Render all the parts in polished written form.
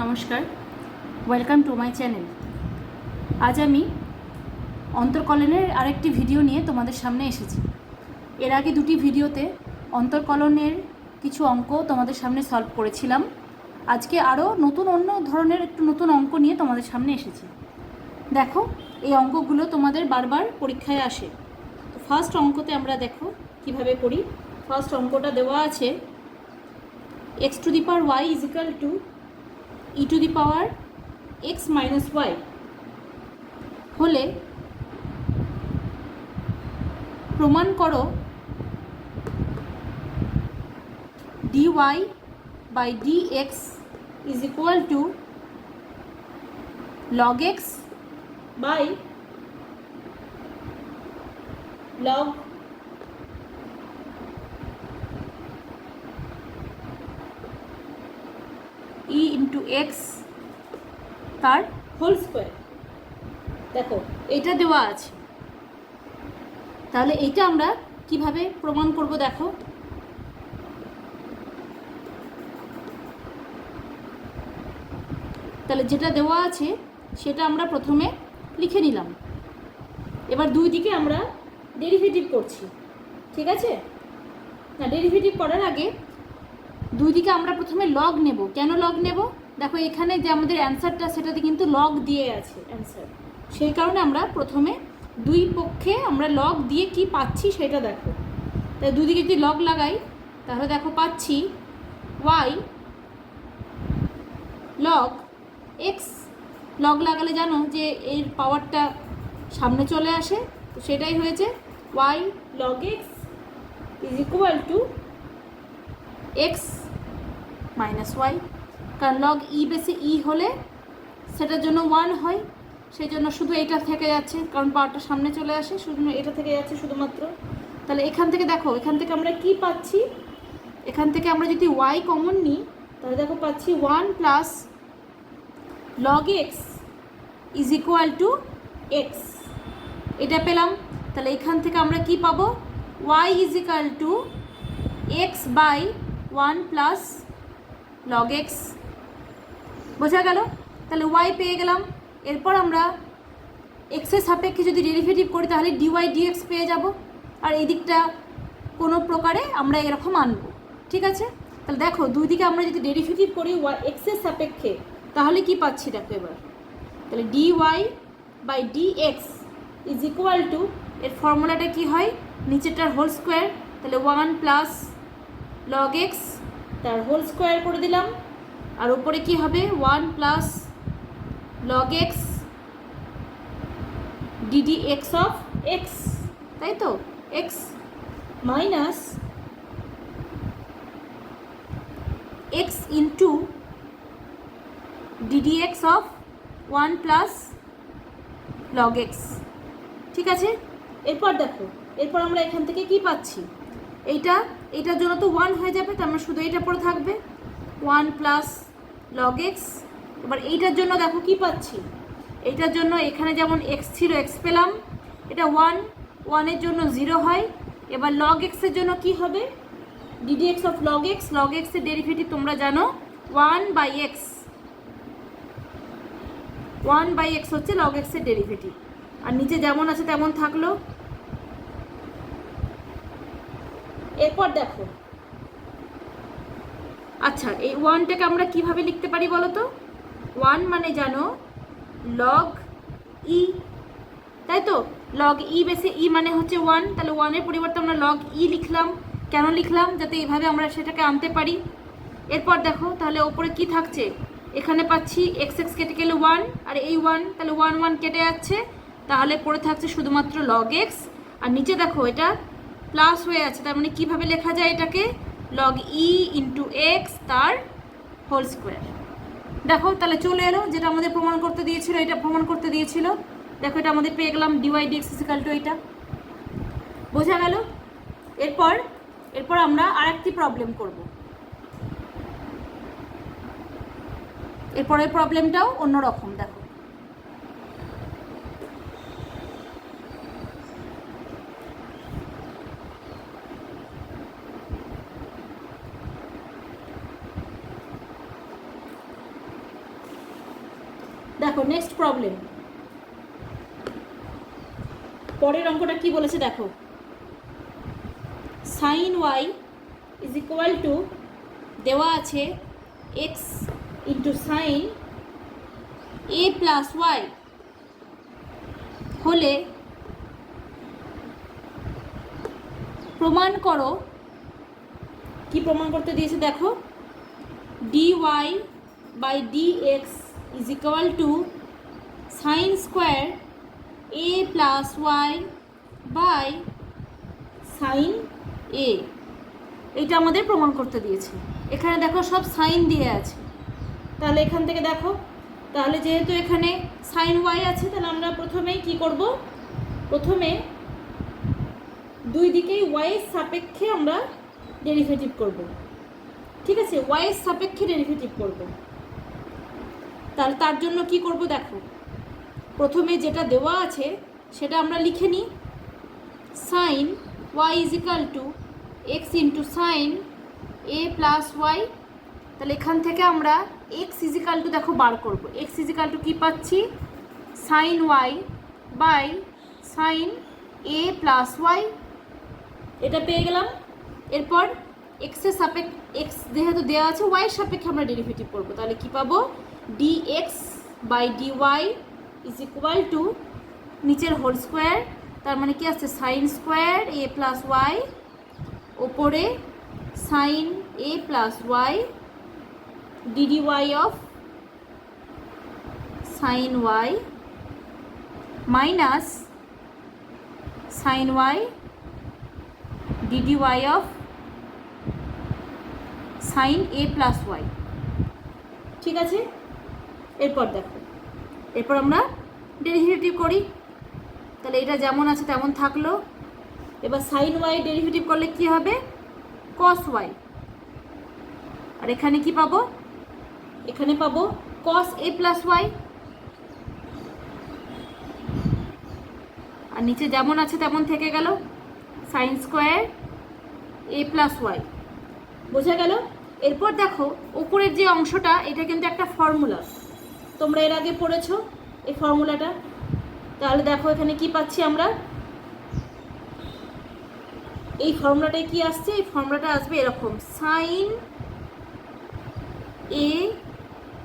নমস্কার, welcome to my channel. আজ আমি অন্তর্কলনের আরেকটি ভিডিও নিয়ে তোমাদের সামনে এসেছি। এর আগে দুটি ভিডিওতে অন্তর্কলনের কিছু অঙ্ক তোমাদের সামনে সলভ করেছিলাম। আজকে আরও অন্য ধরনের একটু নতুন অঙ্ক নিয়ে তোমাদের সামনে এসেছি। দেখো, এই অঙ্কগুলো তোমাদের বারবার পরীক্ষায় আসে। তো ফার্স্ট অঙ্কতে আমরা দেখো কিভাবে করি। ফার্স্ট অঙ্কটা দেওয়া আছে x to the power y is equal to e to the power x minus y হলে প্রমাণ করো dy by dx is equal to log x by log e into x তার হোল স্কোয়ার। দেখো, এটা দেওয়া আছে। তাহলে এইটা আমরা কিভাবে প্রমাণ করব দেখো। তাহলে যেটা দেওয়া আছে সেটা আমরা প্রথমে লিখে নিলাম। এবার দুই দিকে আমরা ডেরিভেটিভ করছি, ঠিক আছে? না, ডেরিভেটিভ করার আগে দুই দিকে আমরা প্রথমে লগ নেব। কেন লগ নেব? দেখো, এখানে যে আমাদের অ্যান্সারটা সেটাতে কিন্তু লগ দিয়ে আছে অ্যান্সার, সেই কারণে আমরা প্রথমে দুই পক্ষে আমরা লগ দিয়ে কি পাচ্ছি সেটা দেখো। তাই দুই দিকে যদি লগ লাগাই তাহলে দেখো পাচ্ছি y log x। লগ লাগালে জানো যে এর পাওয়ারটা সামনে চলে আসে, তো সেটাই হয়েছে y log x is equal to x minus y. কারণ লগ ই বেসে ই হলে সেটার জন্য 1 হয়, সেই জন্য শুধু এটা থেকে যাচ্ছে, কারণ পাওয়ারটা সামনে চলে আসে, শুধু এটা থেকে যাচ্ছে শুধুমাত্র। তাহলে এখান থেকে দেখো, এখান থেকে আমরা কি পাচ্ছি? এখান থেকে আমরা যদি y কমন নিই তাহলে দেখো পাচ্ছি 1 plus log x is equal to x। এটা পেলাম। তাহলে এখান থেকে আমরা কি পাবো? y is equal to x by 1 plus log x। বোঝা গেল? তাহলে y পেয়ে গেলাম। এরপর আমরা x এর সাপেক্ষে যদি ডেরিভেটিভ করি তাহলে dy dx পেয়ে যাব। আর এই দিকটা কোনো প্রকারে আমরা এরকম আনবো, ঠিক আছে? তাহলে দেখো, দুই দিকে আমরা যদি ডেরিভেটিভ করি x এর সাপেক্ষে তাহলে কি পাচ্ছি দেখো এবার। তাহলে dy by dx is equal to, এর ফর্মুলাটা কি হয়? নিচেরটার হোল স্কোয়ার। তাহলে 1 প্লাস log x তার হোল স্কোয়ার করে দিলাম। আর উপরে কি হবে? 1 plus log x ddx of x, তাই তো? x minus x into ddx of 1 plus log x, ঠিক আছে? এরপর দেখো, এরপর আমরা এখান থেকে কি পাচ্ছি? এইটার জন্য তো 1 হয়ে যাবে, তো আমরা শুধু এটা পরে থাকবে 1 প্লাস log x। এবার এইটার জন্য দেখো কি পাচ্ছি? এইটার জন্য এখানে যেমন x ছিল x পেলাম, এটা 1 এর জন্য 0 হয়। এবার log x এর জন্য কি হবে? ddx of log x। log x এর ডেরিভেটিভ তোমরা জানো 1 বাই x। 1 বাই x হচ্ছে log x এর ডেরিভেটিভ। আর নিচে যেমন আছে তেমন থাকলো। এরপর দেখো, আচ্ছা, এই 1টাকে আমরা কিভাবে লিখতে পারি বলো তো? 1 মানে জানো log e, তাই তো? log e বেসে e মানে হচ্ছে 1। তাহলে 1 এর পরিবর্তে আমরা log e লিখলাম। কেন লিখলাম? যাতে এইভাবে আমরা সেটাকে আনতে পারি। এরপর দেখো, তাহলে ওপরে কি থাকছে? এখানে পাচ্ছি x x কেটে গেলে 1, আর এই 1, তাহলে 1 1 কেটে যাচ্ছে। তাহলে পড়ে থাকছে শুধুমাত্র log x। আর নিচে দেখো এটা প্লাস হয়ে আছে, তার মানে কীভাবে লেখা যায় এটাকে? log e ইন্টু x তার হোল স্কোয়ার। দেখো, তাহলে চলে এলো যেটা আমাদের প্রমাণ করতে দিয়েছিল, এটা প্রমাণ করতে দিয়েছিল। দেখো, এটা আমাদের পেয়ে গেলাম dy dx ইকুয়াল টু এটা। বোঝা গেল? এরপর আমরা আরেকটি প্রবলেম করব। এরপরের প্রবলেমটাও অন্যরকম। দেখো, দেখো নেক্সট প্রবলেম, পরের অঙ্কটা কি বলেছে দেখো, sine Y is equal to দেওয়া আছে এক্স ইন্টু সাইন এ প্লাস ওয়াই হলে প্রমাণ করো, কি প্রমাণ করতে দিয়েছে দেখো, dy by dx is equal to sine square A plus Y by sine A. এইটা আমাদের প্রমাণ করতে দিয়েছে। এখানে দেখো সব সাইন দিয়ে আছে, তাহলে এখান থেকে দেখো, তাহলে যেহেতু এখানে সাইন ওয়াই আছে, তাহলে আমরা প্রথমেই কি করব, প্রথমে দুই দিকেই ওয়াইয়ের সাপেক্ষে আমরা ডেরিভেটিভ করব। ঠিক আছে, ওয়াইয়ের সাপেক্ষে ডেরিভেটিভ করব। তাহলে তার জন্য কি করব দেখো, প্রথমে যেটা দেওয়া আছে সেটা আমরা লিখে নিই, sine Y is equal to x into sine A plus y. তাহলে এখান থেকে আমরা এক্স ইজিক্যাল টু দেখো বার করব, এক্স ইজিক্যাল টু কী পাচ্ছি, sine y by sine A plus y, এটা পেয়ে গেলাম। এরপর এক্সের সাপেক্ষে, এক্স যেহেতু দেওয়া আছে ওয়াইয়ের সাপেক্ষে আমরা ডেরিভেটিভ করব, তাহলে কী পাবো, d x by d y is equal to নিচের হোল স্কোয়ার, তার মানে কি আসছে সাইন স্কোয়ার এ প্লাস ওয়াই ওপরে sine A plus y d d y of sine y minus sine y d d y of sine A plus y. ঠিক আছে, এরপর দেখো, এরপর আমরা ডেরিভেটিভ করি, তাহলে এটা যেমন আছে তেমন থাকলো। এবার সাইন ওয়াই ডেরিভেটিভ করলে কি হবে, কস ওয়াই, আর এখানে কি পাবো, এখানে পাবো কস এ প্লাস ওয়াই, আর নিচে যেমন আছে তেমন থেকে গেল সাইন স্কোয়ার এ প্লাস ওয়াই, বোঝা গেল। এরপর দেখো উপরের যে অংশটা, এটা কিন্তু একটা ফর্মুলা, তোমরা এর আগে পড়েছো এই ফর্মুলাটা। তাহলে দেখো এখানে কি পাচ্ছি আমরা, এই ফর্মুলাটায় কি আসছে, এই ফর্মুলাটা আসবে এরকম, সাইন এ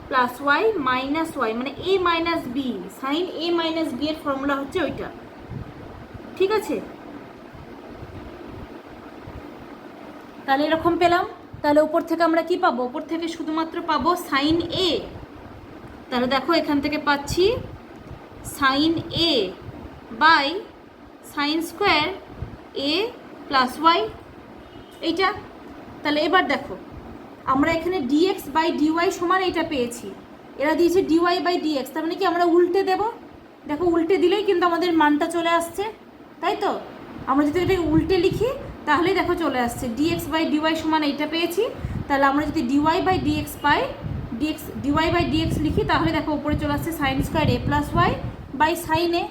প্লাস ওয়াই মাইনাস ওয়াই, মানে এ মাইনাস বি, সাইন এ মাইনাস বি এর ফর্মুলা হচ্ছে ওইটা। ঠিক আছে, তাহলে এরকম পেলাম। তাহলে উপর থেকে আমরা কি পাবো, উপর থেকে শুধুমাত্র পাবো সাইন এ, তাহলে দেখো এখান থেকে পাচ্ছি sine a by sine square A plus y, এইটা। তাহলে এবার দেখো আমরা এখানে ডিএক্স বাই ডিওয়াই সমান এইটা পেয়েছি, এরা দিয়েছে ডিওয়াই বাই ডিএক্স, তার মানে কি আমরা উল্টে দেব, দেখো উল্টে দিলেই কিন্তু আমাদের মানটা চলে আসছে, তাই তো। আমরা যদি এটাকে উল্টে লিখি তাহলেই দেখো চলে আসছে, ডিএক্স বাই ডিওয়াই সমান এইটা পেয়েছি, তাহলে আমরা যদি ডিওয়াই বাই ডিএক্স পাই, ডিওয়াই বাই ডিএক্স লিখি, তাহলে দেখো উপরে চলে আসছে sine square A plus Y by sine A.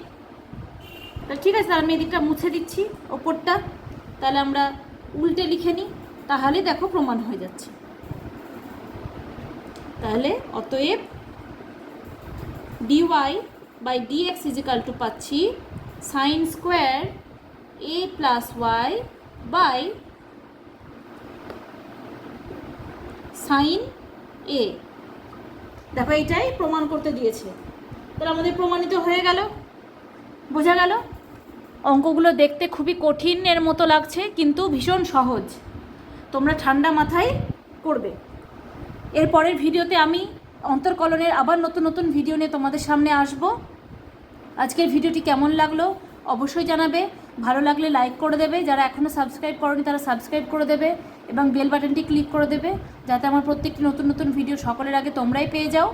তাহলে ঠিক আছে, আমি এদিকটা মুছে দিচ্ছি ওপরটা, তাহলে আমরা উল্টে লিখে নিই, তাহলে দেখো প্রমাণ হয়ে যাচ্ছে। তাহলে অতএব D Y by D X is equal to পাচ্ছি sine square A plus Y by sine A. দেখো এইটাই প্রমাণ করতে দিয়েছে, তাহলে আমাদের প্রমাণিত হয়ে গেল, বোঝা গেল। অঙ্কগুলো দেখতে খুবই কঠিনের মতো লাগছে, কিন্তু ভীষণ সহজ, তোমরা ঠান্ডা মাথায় করবে। এর পরের ভিডিওতে আমি অন্তর্কলনের আবার নতুন নতুন ভিডিও নিয়ে তোমাদের সামনে আসব। আজকের ভিডিওটি কেমন লাগলো অবশ্যই জানাবে, ভালো লাগলে লাইক করে দেবে, যারা এখনও সাবস্ক্রাইব করোনি তারা সাবস্ক্রাইব করে দেবে এবং বেল বাটনটি ক্লিক করে দেবে, যাতে আমার প্রত্যেকটি নতুন নতুন ভিডিও সকলের আগে তোমরাই পেয়ে যাও।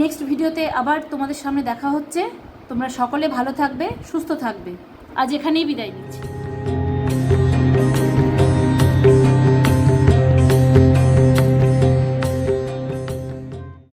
নেক্সট ভিডিওতে আবার তোমাদের সামনে দেখা হচ্ছে, তোমরা সকলে ভালো থাকবে, সুস্থ থাকবে। আজ এখানেই বিদায় নিচ্ছি।